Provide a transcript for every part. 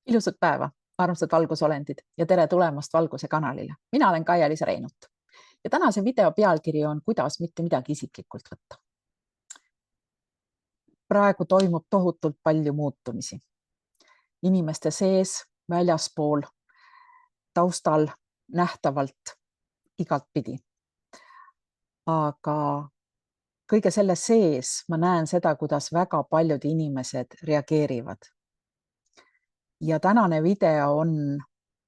Ilusat päeva, armsad valgusolendid ja tere tulemast Valguse kanalile. Mina olen Kaia-Liisa Reinut ja tänase video pealkiri on Kuidas mitte midagi isiklikult võtta. Praegu toimub tohutult palju muutumisi. Inimeste sees, väljaspool, taustal, nähtavalt, igalt pidi. Aga kõige selle sees ma näen seda, kuidas väga paljud inimesed reageerivad. Ja tänane video on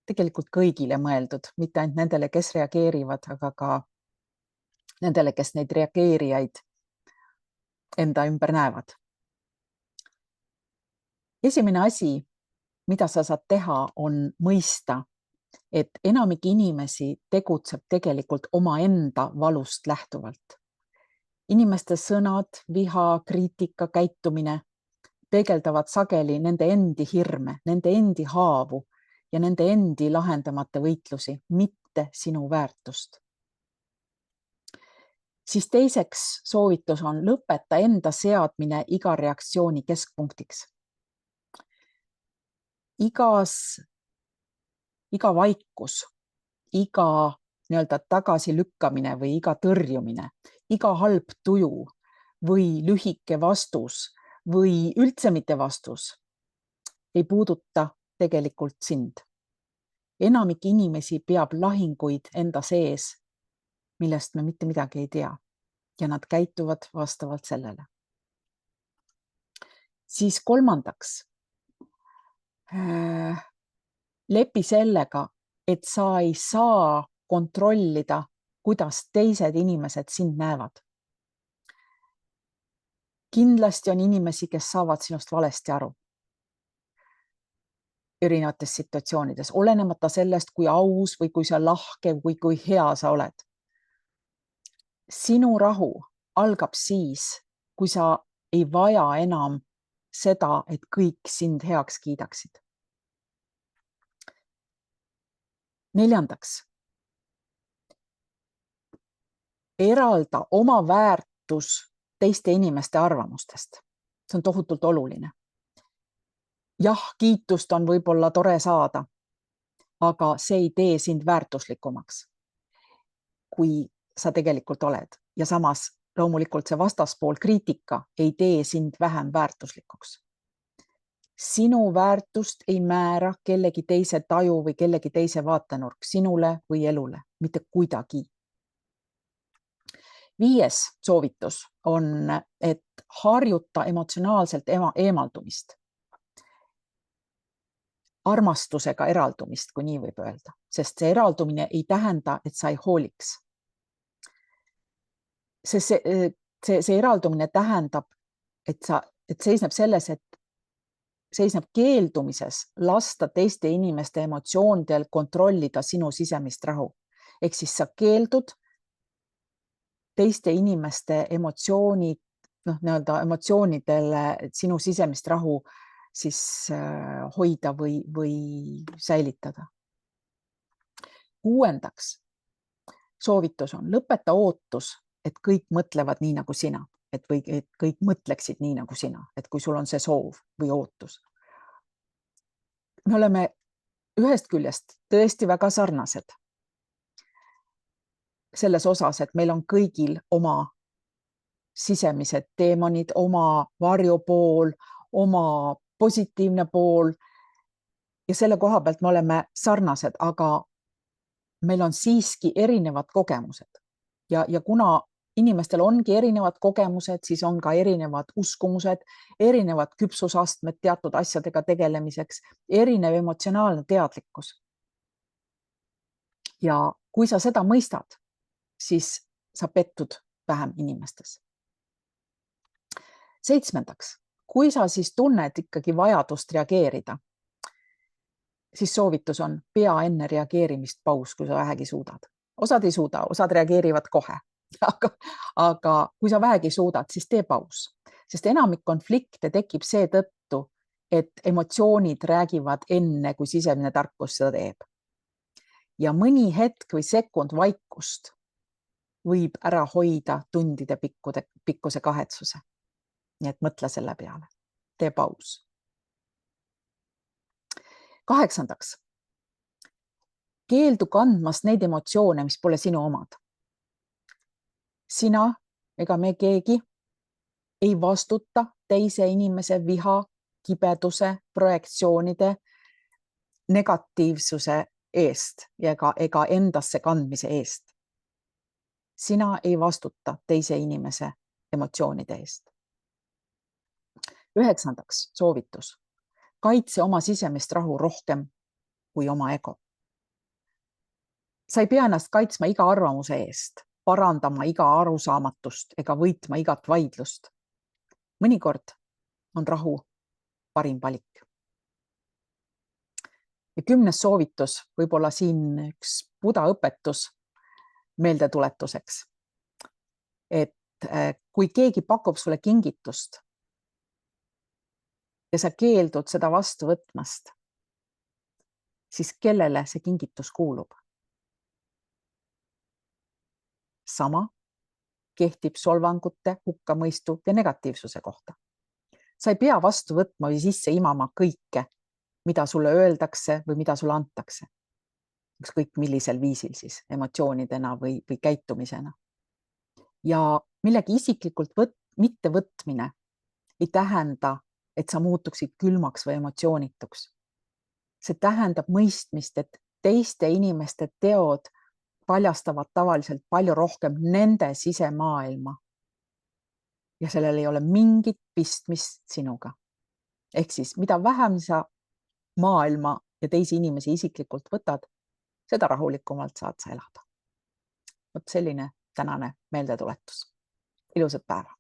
tegelikult kõigile mõeldud, mitte ainult nendele, kes reageerivad, aga ka nendele, kes neid reageerijaid enda ümber näevad. Esimene asi, mida sa saad teha, on mõista, et enamik inimesi tegutseb tegelikult omaenda valust lähtuvalt. Inimeste sõnad, viha, kriitika, käitumine peegeldavad sageli nende endi hirme, nende endi haavu ja nende endi lahendamata võitlusi, mitte sinu väärtust. Siis teiseks soovitus on lõpeta enda seadmine iga reaktsiooni keskpunktiks. Iga vaikus, iga tagasilükkamine või iga tõrjumine, iga halb tuju või lühike vastus või üldse mitte vastus ei puuduta tegelikult sind. Enamik inimesi peab lahinguid enda sees, millest me mitte midagi ei tea ja nad käituvad vastavalt sellele. Siis kolmandaks, lepi sellega, et sa ei saa kontrollida, kuidas teised inimesed sind näevad. Kindlasti on inimesi, kes saavad sinust valesti aru erinevates situatsioonides, olenemata sellest, kui aus või kui sa lahke või kui hea sa oled. Sinu rahu algab siis, kui sa ei vaja enam seda, et kõik sind heaks kiidaksid. Neljandaks, eralda oma väärtus teiste inimeste arvamustest. See on tohutult oluline. Jah, kiitust on võib-olla tore saada, aga see ei tee sind väärtuslikumaks, kui sa tegelikult oled. Ja samas loomulikult see vastaspool kriitika ei tee sind vähem väärtuslikuks. Sinu väärtust ei määra kellegi teise taju või kellegi teise vaatenurk sinule või elule, mitte kuidagi. 5. soovitus on, et harjuta emotsionaalselt eemaldumist. Armastusega eraldumist, kui nii võib öelda, sest see eraldumine ei tähenda, et sa ei hooliks. See eraldumine tähendab, et seisneb selles, et seisneb keeldumises lasta teiste inimeste emotsioonidel kontrollida sinu sisemist rahu. Ehk siis sa keeldud teiste inimeste emotsioonidele sinu sisemist rahu siis hoida või säilitada. 6. soovitus on lõpeta ootus, et kõik mõtlevad nii nagu sina, et kõik mõtleksid nii nagu sina, et kui sul on see soov või ootus. Me oleme ühest küljest tõesti väga sarnased selles osas, et meil on kõigil oma sisemised teemonid, oma varjupool, oma positiivne pool ja selle koha pealt me oleme sarnased, aga meil on siiski erinevad kogemused ja kuna inimestel ongi erinevad kogemused, siis on ka erinevad uskumused, erinevad küpsusastmed teatud asjadega tegelemiseks, erinev emotsionaalne teadlikkus. Ja kui sa seda mõistad, siis sa pettud vähem inimestes. 7. kui sa siis tunned ikkagi vajadust reageerida, siis soovitus on pea enne reageerimist paus, kui sa vähegi suudad. Osad ei suuda, osad reageerivad kohe. Aga kui sa vähegi suudad, siis tee paus. Sest enamik konflikte tekib seetõttu, et emotsioonid räägivad enne, kui sisemine tarkus seda teeb. Ja mõni hetk või sekund vaikust võib ära hoida tundide pikkuse kahetsuse. Nii et mõtle selle peale. Tee paus. 8. Keeldu kandmast neid emotsioone, mis pole sinu omad. Sina ega me keegi ei vastuta teise inimese viha, kibeduse, projektsioonide, negatiivsuse eest ja ega endasse kandmise eest. Sina ei vastuta teise inimese emotsioonide eest. 9. soovitus. Kaitse oma sisemist rahu rohkem kui oma ego. Sa ei pea ennast kaitsma iga arvamuse eest, parandama iga arusaamatust ega võitma igat vaidlust. Mõnikord on rahu parim valik. Ja 10. soovitus, võib-olla siin üks Buda õpetus meeldetuletuseks. Et kui keegi pakub sulle kingitust ja sa keeldud seda vastu võtmast, siis kellele see kingitus kuulub? Sama kehtib solvangute, hukkamõistu ja negatiivsuse kohta. Sa ei pea vastu võtma või sisse imama kõike, mida sulle öeldakse või mida sulle antakse. Ükskõik millisel viisil siis, emotsioonidena või käitumisena. Ja millegi isiklikult mitte võtmine ei tähenda, et sa muutuksid külmaks või emotsioonituks. See tähendab mõistmist, et teiste inimeste teod paljastavad tavaliselt palju rohkem nende sisemaailma. Ja sellel ei ole mingit pistmist sinuga. Ehk siis, mida vähem sa maailma ja teisi inimesi isiklikult võtad, seda rahulikumalt saad sa elada. Vot selline tänane meeldetuletus. Ilusat päeva!